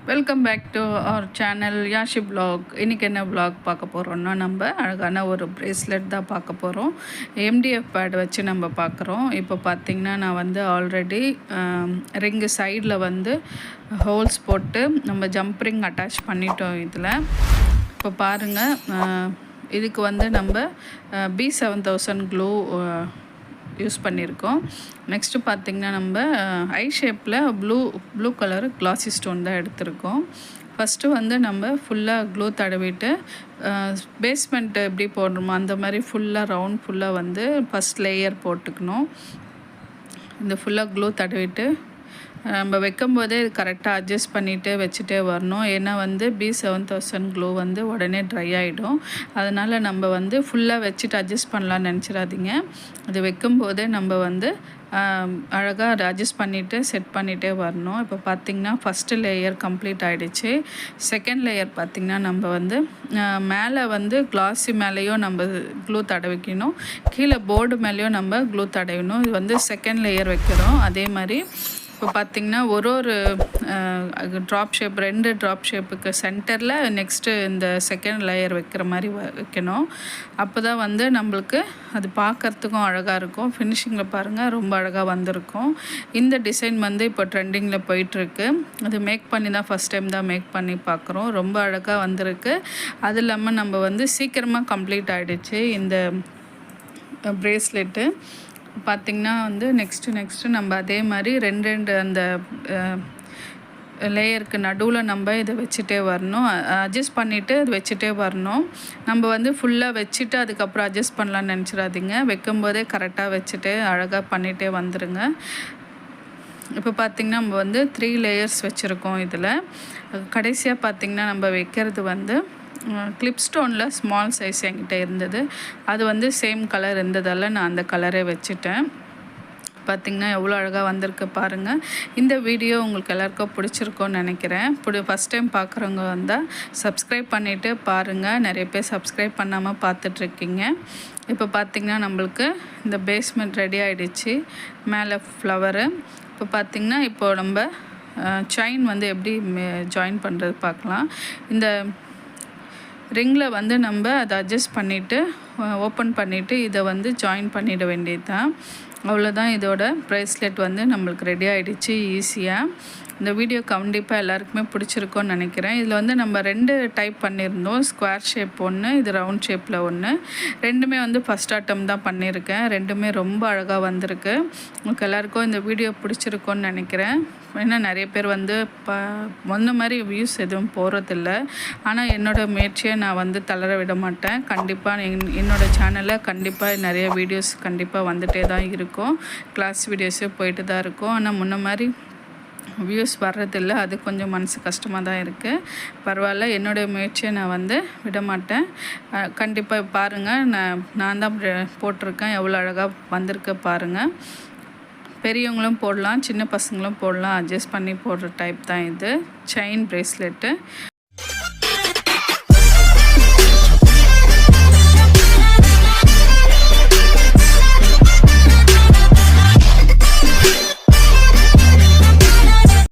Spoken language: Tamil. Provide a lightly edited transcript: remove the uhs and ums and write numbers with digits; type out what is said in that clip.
Welcome back to our channel Yashi vlog. இன்றைக்கி என்ன வ்ளாக் பார்க்க போகிறோன்னா, நம்ம அழகான ஒரு ப்ரேஸ்லெட் தான் பார்க்க போகிறோம். எம்டிஎஃப் பேட் வச்சு நம்ம பார்க்குறோம். இப்போ பார்த்திங்கன்னா நான் வந்து ஆல்ரெடி ரிங்கு சைடில் வந்து ஹோல்ஸ் போட்டு நம்ம ஜம்ப் ரிங் அட்டாச் பண்ணிட்டோம். இதில் இப்போ பாருங்கள், இதுக்கு வந்து நம்ம B7000 க்ளூ யூஸ் பண்ணியிருக்கோம். நெக்ஸ்ட்டு பார்த்திங்கன்னா நம்ம ஐ ஷேப்பில் ப்ளூ கலர் கிளாசி ஸ்டோன் தான் எடுத்திருக்கோம். ஃபஸ்ட்டு வந்து நம்ம ஃபுல்லாக க்ளூ தடவிட்டு பேஸ்மெண்ட்டு எப்படி போடுறோமோ அந்த மாதிரி ஃபுல்லாக ரவுண்ட் ஃபுல்லாக வந்து ஃபஸ்ட் லேயர் போட்டுக்கணும். இந்த ஃபுல்லாக க்ளூ தடவிட்டு நம்ம வைக்கும்போதே இது கரெக்டாக அட்ஜஸ்ட் பண்ணிகிட்டே வச்சுட்டே வரணும். ஏன்னா வந்து B7000 க்ளூ வந்து உடனே ட்ரை ஆகிடும். அதனால் நம்ம வந்து ஃபுல்லாக வச்சுட்டு அட்ஜஸ்ட் பண்ணலான்னு நினச்சிடாதீங்க. அது வைக்கும்போதே நம்ம வந்து அழகாக அதை அட்ஜஸ்ட் பண்ணிவிட்டு செட் பண்ணிகிட்டே வரணும். இப்போ பார்த்திங்கன்னா ஃபஸ்ட்டு லேயர் கம்ப்ளீட் ஆகிடுச்சு. செகண்ட் லேயர் பார்த்திங்கன்னா நம்ம வந்து மேலே வந்து கிளாஸி மேலேயும் நம்ம க்ளூ தடவிக்கணும், கீழே போர்டு மேலேயும் நம்ம க்ளூ தடவிக்கணும். இது வந்து செகண்ட் லேயர் வைக்கிறோம். அதே மாதிரி இப்போ பார்த்திங்கன்னா ஒரு ட்ராப் ஷேப் 2 ட்ராப் ஷேப்புக்கு சென்டரில் நெக்ஸ்ட்டு இந்த செகண்ட் லேயர் வைக்கிற மாதிரி வைக்கணும். அப்போ தான் வந்து நம்மளுக்கு அது பார்க்குறதுக்கும் அழகாக இருக்கும். ஃபினிஷிங்கில் பாருங்கள் ரொம்ப அழகாக வந்திருக்கும். இந்த டிசைன் வந்து இப்போ ட்ரெண்டிங்கில் போயிட்டுருக்கு. அது மேக் பண்ணி தான் ஃபஸ்ட் டைம் தான் மேக் பண்ணி பார்க்குறோம். ரொம்ப அழகாக வந்திருக்கு. அது இல்லாமல் நம்ம வந்து சீக்கிரமாக கம்ப்ளீட் ஆகிடுச்சு இந்த ப்ரேஸ்லெட்டு. பார்த்திங்கன்னா வந்து நெக்ஸ்ட்டு நம்ம அதே மாதிரி ரெண்டு அந்த லேயருக்கு நடுவில் நம்ம இதை வச்சுட்டே வரணும். அட்ஜஸ்ட் பண்ணிவிட்டு அது வச்சுட்டே வரணும். நம்ம வந்து ஃபுல்லாக வச்சுட்டு அதுக்கப்புறம் அட்ஜஸ்ட் பண்ணலான்னு நினச்சிடாதீங்க. வைக்கும்போதே கரெக்டாக வச்சுட்டு அழகாக பண்ணிகிட்டே வந்துடுங்க. இப்போ பார்த்திங்கன்னா நம்ம வந்து 3 லேயர்ஸ் வச்சுருக்கோம். இதில் கடைசியாக பார்த்திங்கன்னா நம்ம வைக்கிறது வந்து கிளிப் ஸ்டோனில் ஸ்மால் சைஸ் என்கிட்ட இருந்தது. அது வந்து சேம் கலர் இருந்ததால் நான் அந்த கலரே வச்சுட்டேன். பார்த்திங்கன்னா எவ்வளோ அழகாக வந்திருக்கு பாருங்கள். இந்த வீடியோ உங்களுக்கு எல்லாருக்கும் பிடிச்சிருக்கோன்னு நினைக்கிறேன். ஃபஸ்ட் டைம் பார்க்குறவங்க வந்தால் சப்ஸ்கிரைப் பண்ணிவிட்டு பாருங்கள். நிறைய பேர் சப்ஸ்கிரைப் பண்ணாமல் பார்த்துட்ருக்கீங்க. இப்போ பார்த்திங்கன்னா நம்மளுக்கு இந்த பேஸ்மெண்ட் ரெடி ஆகிடுச்சு. மேலே ஃப்ளவரு. இப்போ பார்த்திங்கன்னா இப்போது நம்ம செயின் வந்து எப்படி ஜாயின் பண்ணுறது பார்க்கலாம். இந்த ரிங்கில் வந்து நம்ம அதை அட்ஜஸ்ட் பண்ணிவிட்டு ஓப்பன் பண்ணிவிட்டு இதை வந்து ஜாயின் பண்ணிட வேண்டியது தான். அவ்வளோதான். இதோட ப்ரேஸ்லெட் வந்து நம்மளுக்கு ரெடி ஆகிடுச்சு ஈஸியாக. இந்த வீடியோ கண்டிப்பாக எல்லாருக்குமே பிடிச்சிருக்கோன்னு நினைக்கிறேன். இதில் வந்து நம்ம 2 டைப் பண்ணியிருந்தோம். ஸ்கொயர் ஷேப் ஒன்று, இது ரவுண்ட் ஷேப்பில் ஒன்று. ரெண்டுமே வந்து ஃபஸ்ட் அட்டம் தான் பண்ணியிருக்கேன். ரெண்டுமே ரொம்ப அழகாக வந்திருக்கு. உங்களுக்கு எல்லாருக்கும் இந்த வீடியோ பிடிச்சிருக்கோன்னு நினைக்கிறேன். ஏன்னா நிறைய பேர் வந்து முன்ன மாதிரி வியூஸ் எதுவும் போகிறதில்ல. ஆனால் என்னோடய முயற்சியை நான் வந்து தளர விட மாட்டேன். கண்டிப்பாக என்னோடய சேனலில் கண்டிப்பாக நிறைய வீடியோஸ் கண்டிப்பாக வந்துகிட்டே தான் இருக்கும். கிளாஸ் வீடியோஸே போயிட்டு தான் இருக்கும். ஆனால் முன்ன மாதிரி வியூஸ் வர்றதில்ல. அது கொஞ்சம் மனசு கஷ்டமாக தான் இருக்குது. பரவாயில்ல, என்னுடைய முயற்சியை நான் வந்து விட மாட்டேன். கண்டிப்பாக பாருங்கள். நான் தான் போட்டிருக்கேன். எவ்வளோ அழகாக வந்திருக்கு பாருங்கள். பெரியவங்களும் போடலாம், சின்ன பசங்களும் போடலாம். அட்ஜஸ்ட் பண்ணி போடுற டைப் தான் இது செயின் ப்ரேஸ்லெட்டு.